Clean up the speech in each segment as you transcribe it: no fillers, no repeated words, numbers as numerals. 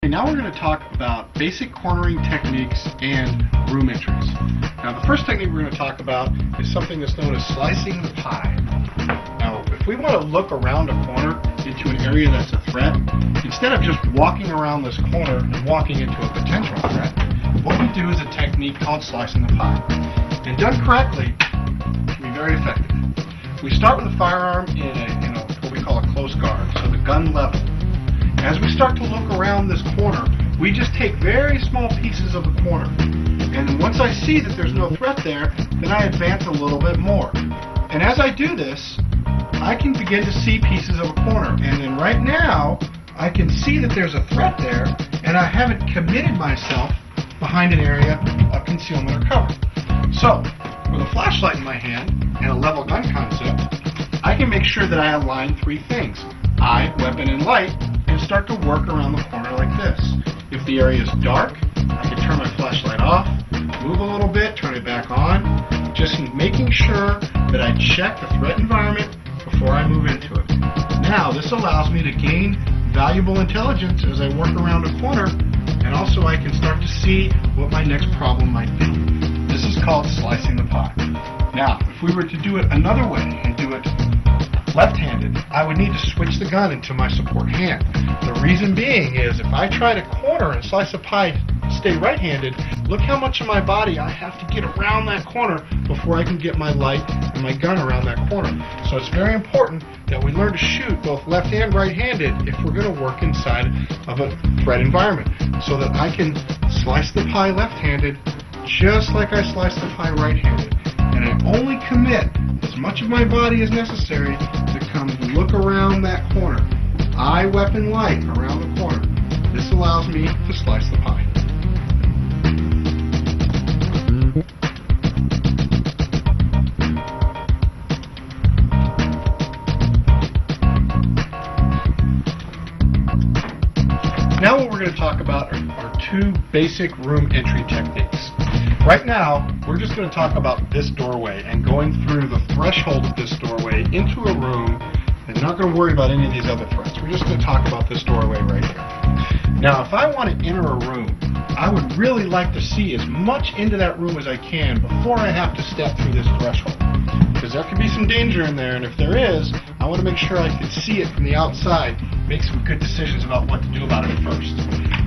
Now we're going to talk about basic cornering techniques and room entries. Now the first technique we're going to talk about is something that's known as slicing the pie. Now if we want to look around a corner into an area that's a threat, instead of just walking around this corner and walking into a potential threat, what we do is a technique called slicing the pie. And done correctly, it can be very effective. We start with the firearm in what we call a close guard, so the gun level. As we start to look around this corner, we just take very small pieces of the corner. And once I see that there's no threat there, then I advance a little bit more. And as I do this, I can begin to see pieces of a corner. And then right now, I can see that there's a threat there, and I haven't committed myself behind an area of concealment or cover. So, with a flashlight in my hand and a level gun concept, I can make sure that I align three things: eye, weapon, and light, and start to work around the corner like this. If the area is dark, I can turn my flashlight off, move a little bit, turn it back on, just making sure that I check the threat environment before I move into it. Now, this allows me to gain valuable intelligence as I work around a corner, and also I can start to see what my next problem might be. This is called slicing the pie. Now, if we were to do it another way and do it left-handed, I would need to switch the gun into my support hand. The reason being is if I try to corner and slice a pie, stay right-handed, look how much of my body I have to get around that corner before I can get my light and my gun around that corner. So it's very important that we learn to shoot both left and right-handed if we're going to work inside of a threat environment, so that I can slice the pie left-handed just like I slice the pie right-handed. And I only commit as much of my body as necessary to come look around that corner. Eye, weapon, light around the corner. This allows me to slice the pie. Now what we're going to talk about are two basic room entry techniques. Right now, we're just going to talk about this doorway and going through the threshold of this doorway into a room, and not going to worry about any of these other threats. We're just going to talk about this doorway right here. Now, if I want to enter a room, I would really like to see as much into that room as I can before I have to step through this threshold. Because there could be some danger in there, and if there is, I want to make sure I can see it from the outside, make some good decisions about what to do about it first.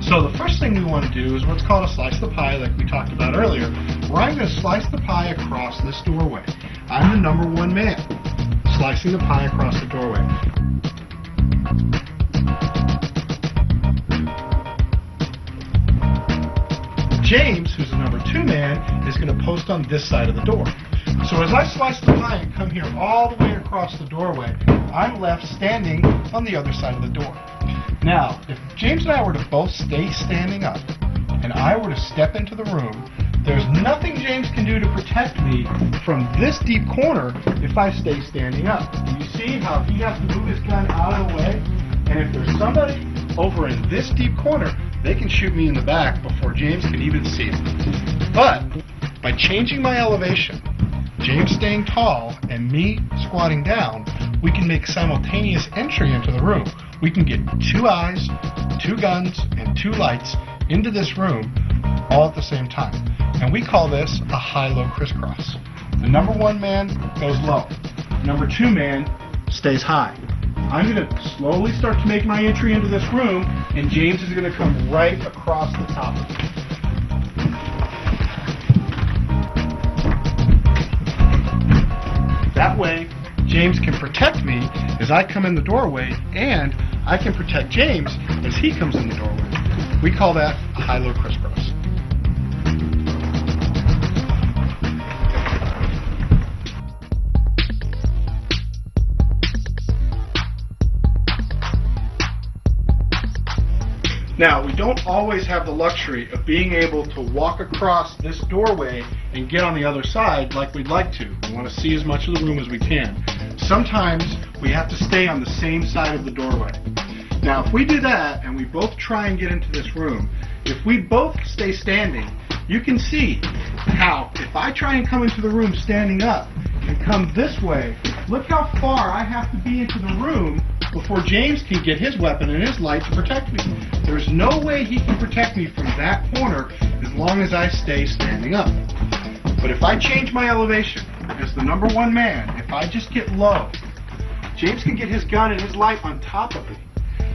So the first thing we want to do is what's called a slice the pie, like we talked about earlier, where I'm going to slice the pie across this doorway. I'm the number one man, slicing the pie across the doorway. James, who's the number two man, is going to post on this side of the door. So as I slice the pie and come here all the way across the doorway, I'm left standing on the other side of the door. Now, if James and I were to both stay standing up, and I were to step into the room, there's nothing James can do to protect me from this deep corner if I stay standing up. Do you see how he has to move his gun out of the way? And if there's somebody over in this deep corner, they can shoot me in the back before James can even see it. But by changing my elevation, James staying tall and me squatting down, we can make simultaneous entry into the room. We can get two eyes, two guns, and two lights into this room all at the same time. And we call this a high-low crisscross. The number one man goes low. Number two man stays high. I'm going to slowly start to make my entry into this room, and James is going to come right across the top of it. That way, James can protect me as I come in the doorway, and I can protect James as he comes in the doorway. We call that a high-low crisscross. Now, we don't always have the luxury of being able to walk across this doorway and get on the other side like we'd like to. We want to see as much of the room as we can. Sometimes we have to stay on the same side of the doorway. Now, if we do that and we both try and get into this room, if we both stay standing, you can see how if I try and come into the room standing up and come this way, Look how far I have to be into the room before James can get his weapon and his light to protect me. There's no way he can protect me from that corner as long as I stay standing up. But if I change my elevation as the number one man, if I just get low, James can get his gun and his light on top of me.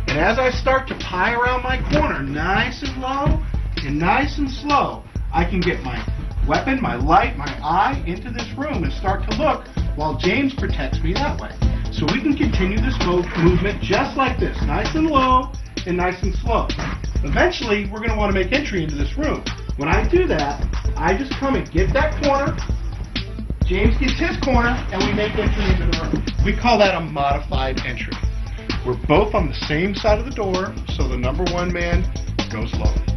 And as I start to pie around my corner, nice and low and nice and slow, I can get my weapon, my light, my eye into this room and start to look while James protects me that way. So we can continue this movement just like this, nice and low and nice and slow. Eventually, we're going to want to make entry into this room. When I do that, I just come and get that corner, James gets his corner, and we make entry into the room. We call that a modified entry. We're both on the same side of the door, so the number one man goes low.